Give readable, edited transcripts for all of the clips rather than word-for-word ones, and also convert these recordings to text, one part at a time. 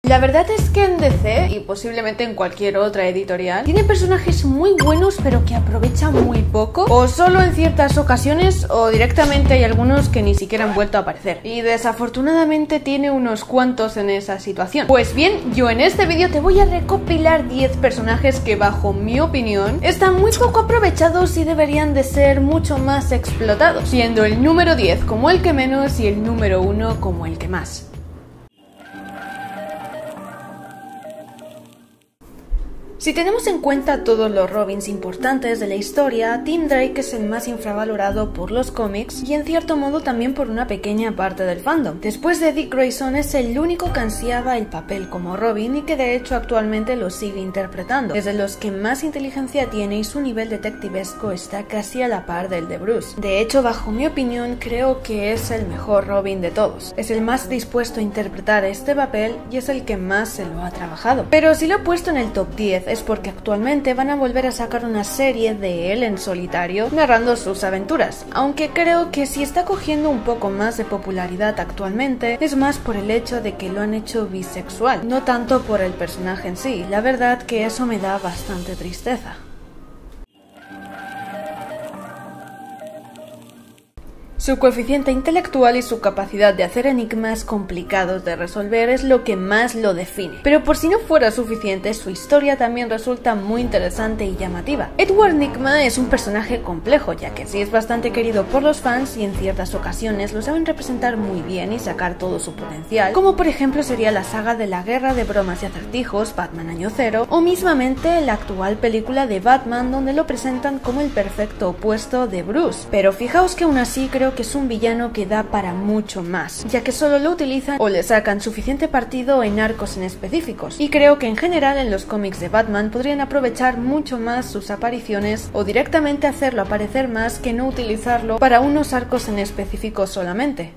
La verdad es que en DC, y posiblemente en cualquier otra editorial, tiene personajes muy buenos pero que aprovechan muy poco, o solo en ciertas ocasiones, o directamente hay algunos que ni siquiera han vuelto a aparecer. Y desafortunadamente tiene unos cuantos en esa situación. Pues bien, yo en este vídeo te voy a recopilar 10 personajes que bajo mi opinión están muy poco aprovechados y deberían de ser mucho más explotados, siendo el número 10 como el que menos y el número 1 como el que más. Si tenemos en cuenta todos los Robins importantes de la historia, Tim Drake es el más infravalorado por los cómics y en cierto modo también por una pequeña parte del fandom. Después de Dick Grayson es el único que ansiaba el papel como Robin y que de hecho actualmente lo sigue interpretando. Es de los que más inteligencia tiene y su nivel detectivesco está casi a la par del de Bruce. De hecho, bajo mi opinión, creo que es el mejor Robin de todos. Es el más dispuesto a interpretar este papel y es el que más se lo ha trabajado. Pero si lo he puesto en el top 10 es porque actualmente van a volver a sacar una serie de él en solitario narrando sus aventuras, aunque creo que si está cogiendo un poco más de popularidad actualmente es más por el hecho de que lo han hecho bisexual, no tanto por el personaje en sí. La verdad que eso me da bastante tristeza. Su coeficiente intelectual y su capacidad de hacer enigmas complicados de resolver es lo que más lo define. Pero por si no fuera suficiente, su historia también resulta muy interesante y llamativa. Edward Nygma es un personaje complejo, ya que sí es bastante querido por los fans y en ciertas ocasiones lo saben representar muy bien y sacar todo su potencial, como por ejemplo sería la saga de la Guerra de Bromas y Acertijos, Batman Año Cero, o mismamente la actual película de Batman donde lo presentan como el perfecto opuesto de Bruce. Pero fijaos que aún así creo que es un villano que da para mucho más, ya que solo lo utilizan o le sacan suficiente partido en arcos en específicos, y creo que en general en los cómics de Batman podrían aprovechar mucho más sus apariciones o directamente hacerlo aparecer más que no utilizarlo para unos arcos en específicos solamente.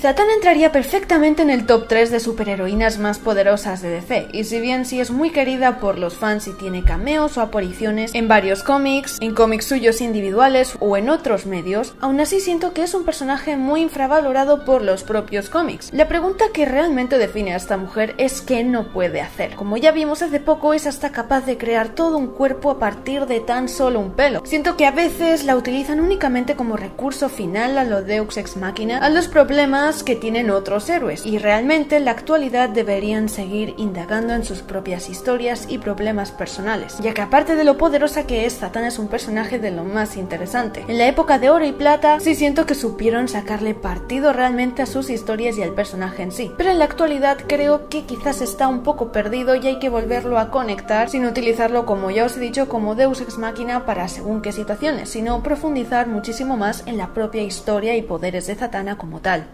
Zatanna entraría perfectamente en el top 3 de superheroínas más poderosas de DC, y si bien sí es muy querida por los fans y tiene cameos o apariciones en varios cómics, en cómics suyos individuales o en otros medios, aún así siento que es un personaje muy infravalorado por los propios cómics. La pregunta que realmente define a esta mujer es qué no puede hacer. Como ya vimos hace poco, es hasta capaz de crear todo un cuerpo a partir de tan solo un pelo. Siento que a veces la utilizan únicamente como recurso final a lo Deus Ex Machina, a los problemas que tienen otros héroes, y realmente en la actualidad deberían seguir indagando en sus propias historias y problemas personales, ya que aparte de lo poderosa que es, Zatanna es un personaje de lo más interesante. En la época de Oro y Plata sí siento que supieron sacarle partido realmente a sus historias y al personaje en sí, pero en la actualidad creo que quizás está un poco perdido y hay que volverlo a conectar sin utilizarlo, como ya os he dicho, como Deus Ex Machina para según qué situaciones, sino profundizar muchísimo más en la propia historia y poderes de Zatanna como tal.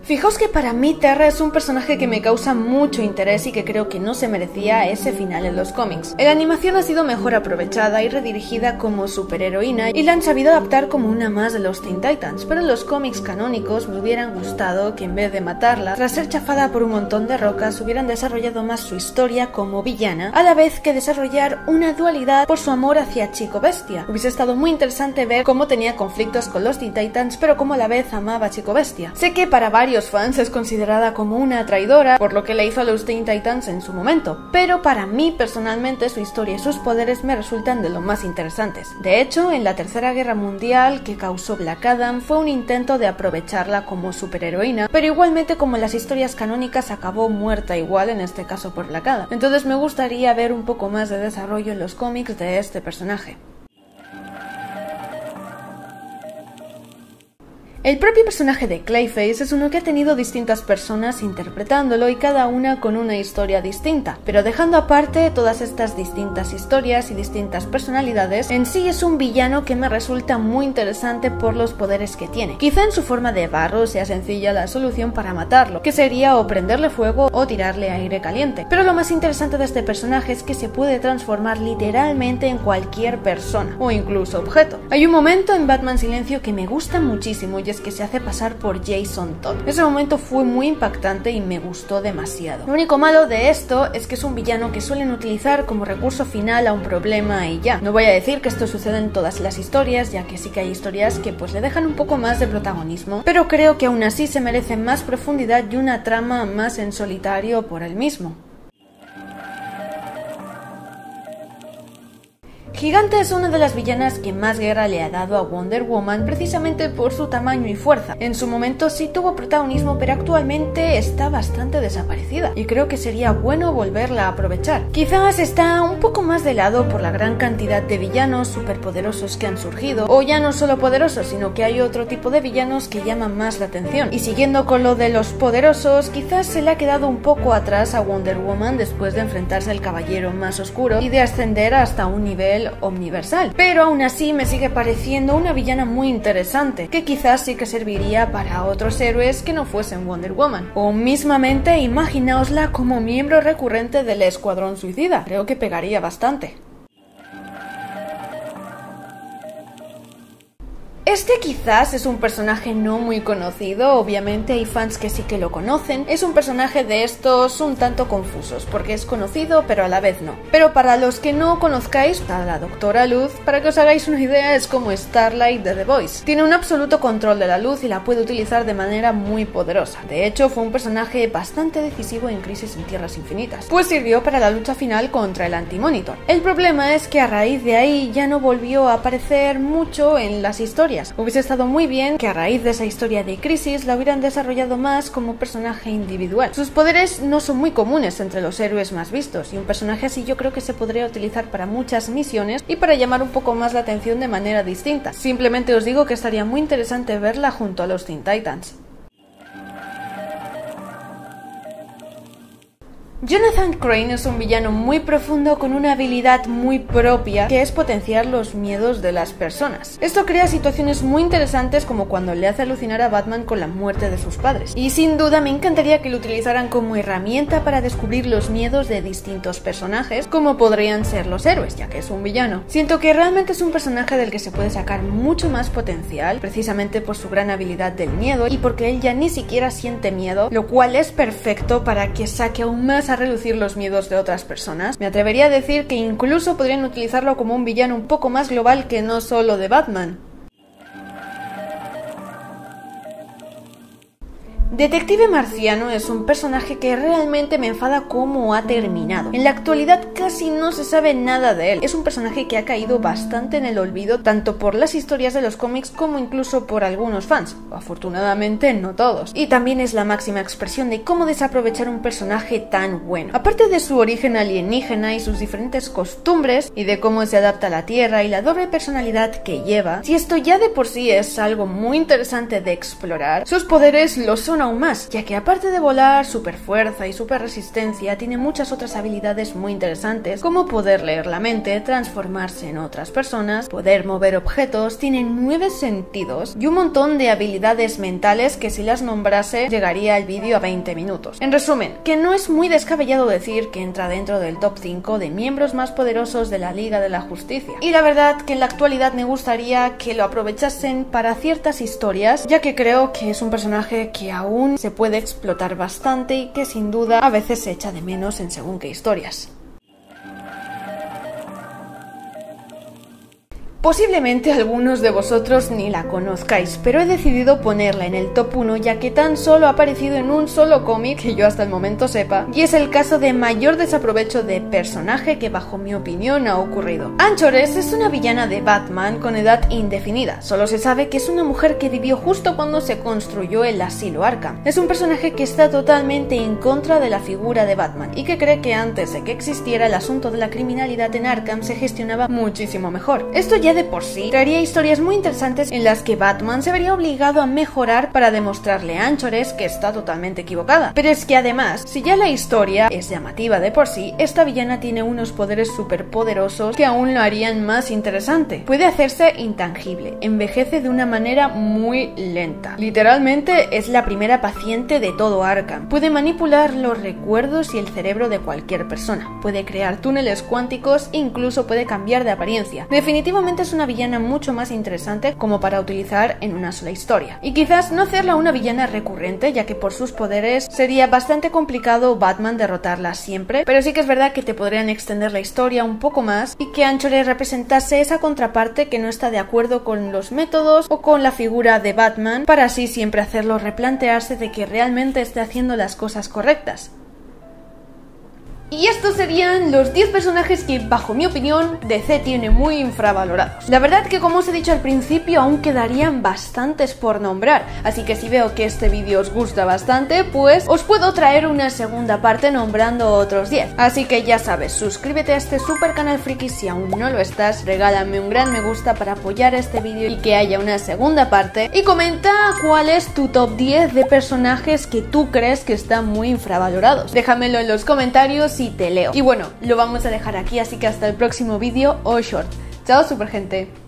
Fijaos que para mí Terra es un personaje que me causa mucho interés y que creo que no se merecía ese final en los cómics. En la animación ha sido mejor aprovechada y redirigida como superheroína y la han sabido adaptar como una más de los Teen Titans, pero en los cómics canónicos me hubieran gustado que en vez de matarla, tras ser chafada por un montón de rocas, hubieran desarrollado más su historia como villana, a la vez que desarrollar una dualidad por su amor hacia Chico Bestia. Hubiese estado muy interesante ver cómo tenía conflictos con los Teen Titans, pero como a la vez amaba a Chico Bestia. Sé que para varios fans es considerada como una traidora por lo que le hizo a los Teen Titans en su momento, pero para mí personalmente su historia y sus poderes me resultan de lo más interesantes. De hecho, en la Tercera Guerra Mundial que causó Black Adam fue un intento de aprovecharla como superheroína, pero igualmente como en las historias canónicas acabó muerta igual, en este caso por Black Adam. Entonces me gustaría ver un poco más de desarrollo en los cómics de este personaje. El propio personaje de Clayface es uno que ha tenido distintas personas interpretándolo y cada una con una historia distinta, pero dejando aparte todas estas distintas historias y distintas personalidades, en sí es un villano que me resulta muy interesante por los poderes que tiene. Quizá en su forma de barro sea sencilla la solución para matarlo, que sería o prenderle fuego o tirarle aire caliente, pero lo más interesante de este personaje es que se puede transformar literalmente en cualquier persona o incluso objeto. Hay un momento en Batman Silencio que me gusta muchísimo y es es que se hace pasar por Jason Todd. Ese momento fue muy impactante y me gustó demasiado. Lo único malo de esto es que es un villano que suelen utilizar como recurso final a un problema y ya. No voy a decir que esto sucede en todas las historias, ya que sí que hay historias que pues le dejan un poco más de protagonismo, pero creo que aún así se merece más profundidad y una trama más en solitario por él mismo. Gigante es una de las villanas que más guerra le ha dado a Wonder Woman precisamente por su tamaño y fuerza. En su momento sí tuvo protagonismo, pero actualmente está bastante desaparecida y creo que sería bueno volverla a aprovechar. Quizás está un poco más de lado por la gran cantidad de villanos superpoderosos que han surgido, o ya no solo poderosos, sino que hay otro tipo de villanos que llaman más la atención. Y siguiendo con lo de los poderosos, quizás se le ha quedado un poco atrás a Wonder Woman después de enfrentarse al Caballero Más Oscuro y de ascender hasta un nivel omniversal, pero aún así me sigue pareciendo una villana muy interesante, que quizás sí que serviría para otros héroes que no fuesen Wonder Woman. O mismamente imaginaosla como miembro recurrente del Escuadrón Suicida, creo que pegaría bastante. Este quizás es un personaje no muy conocido, obviamente hay fans que sí que lo conocen. Es un personaje de estos un tanto confusos, porque es conocido pero a la vez no. Pero para los que no conozcáis a la Doctora Luz, para que os hagáis una idea, es como Starlight de The Voice. Tiene un absoluto control de la luz y la puede utilizar de manera muy poderosa. De hecho, fue un personaje bastante decisivo en Crisis en Tierras Infinitas, pues sirvió para la lucha final contra el Anti-Monitor. El problema es que a raíz de ahí ya no volvió a aparecer mucho en las historias. Hubiese estado muy bien que a raíz de esa historia de Crisis la hubieran desarrollado más como personaje individual. Sus poderes no son muy comunes entre los héroes más vistos, y un personaje así yo creo que se podría utilizar para muchas misiones y para llamar un poco más la atención de manera distinta. Simplemente os digo que estaría muy interesante verla junto a los Teen Titans. Jonathan Crane es un villano muy profundo con una habilidad muy propia, que es potenciar los miedos de las personas. Esto crea situaciones muy interesantes, como cuando le hace alucinar a Batman con la muerte de sus padres. Y sin duda me encantaría que lo utilizaran como herramienta para descubrir los miedos de distintos personajes, como podrían ser los héroes, ya que es un villano. Siento que realmente es un personaje del que se puede sacar mucho más potencial, precisamente por su gran habilidad del miedo y porque él ya ni siquiera siente miedo, lo cual es perfecto para que saque aún más a relucir los miedos de otras personas. Me atrevería a decir que incluso podrían utilizarlo como un villano un poco más global que no solo de Batman. Detective Marciano es un personaje que realmente me enfada cómo ha terminado. En la actualidad casi no se sabe nada de él. Es un personaje que ha caído bastante en el olvido, tanto por las historias de los cómics como incluso por algunos fans. Afortunadamente no todos. Y también es la máxima expresión de cómo desaprovechar un personaje tan bueno. Aparte de su origen alienígena y sus diferentes costumbres, y de cómo se adapta a la Tierra y la doble personalidad que lleva, si esto ya de por sí es algo muy interesante de explorar, sus poderes lo son aún más, ya que aparte de volar, super fuerza y super resistencia, tiene muchas otras habilidades muy interesantes, como poder leer la mente, transformarse en otras personas, poder mover objetos, tiene 9 sentidos y un montón de habilidades mentales que si las nombrase llegaría el vídeo a 20 minutos. En resumen, que no es muy descabellado decir que entra dentro del top 5 de miembros más poderosos de la Liga de la Justicia. Y la verdad que en la actualidad me gustaría que lo aprovechasen para ciertas historias, ya que creo que es un personaje que aún se puede explotar bastante y que sin duda a veces se echa de menos en según qué historias. Posiblemente algunos de vosotros ni la conozcáis, pero he decidido ponerla en el top 1 ya que tan solo ha aparecido en un solo cómic que yo hasta el momento sepa, y es el caso de mayor desaprovecho de personaje que bajo mi opinión ha ocurrido. Anchores es una villana de Batman con edad indefinida, solo se sabe que es una mujer que vivió justo cuando se construyó el asilo Arkham. Es un personaje que está totalmente en contra de la figura de Batman y que cree que antes de que existiera el asunto de la criminalidad en Arkham se gestionaba muchísimo mejor. Esto ya de por sí traería historias muy interesantes en las que Batman se vería obligado a mejorar para demostrarle a Anchores que está totalmente equivocada. Pero es que además, si ya la historia es llamativa de por sí, esta villana tiene unos poderes superpoderosos que aún lo harían más interesante. Puede hacerse intangible, envejece de una manera muy lenta. Literalmente es la primera paciente de todo Arkham. Puede manipular los recuerdos y el cerebro de cualquier persona. Puede crear túneles cuánticos e incluso puede cambiar de apariencia. Definitivamente realmente es una villana mucho más interesante como para utilizar en una sola historia. Y quizás no hacerla una villana recurrente, ya que por sus poderes sería bastante complicado Batman derrotarla siempre, pero sí que es verdad que te podrían extender la historia un poco más y que Ancho le representase esa contraparte que no está de acuerdo con los métodos o con la figura de Batman, para así siempre hacerlo replantearse de que realmente esté haciendo las cosas correctas. Y estos serían los 10 personajes que, bajo mi opinión, DC tiene muy infravalorados. La verdad que, como os he dicho al principio, aún quedarían bastantes por nombrar, así que si veo que este vídeo os gusta bastante, pues os puedo traer una segunda parte nombrando otros 10. Así que ya sabes, suscríbete a este super canal friki si aún no lo estás, regálame un gran me gusta para apoyar este vídeo y que haya una segunda parte, y comenta cuál es tu top 10 de personajes que tú crees que están muy infravalorados. Déjamelo en los comentarios y te leo. Y bueno, lo vamos a dejar aquí, así que hasta el próximo vídeo o short. Chao, super gente.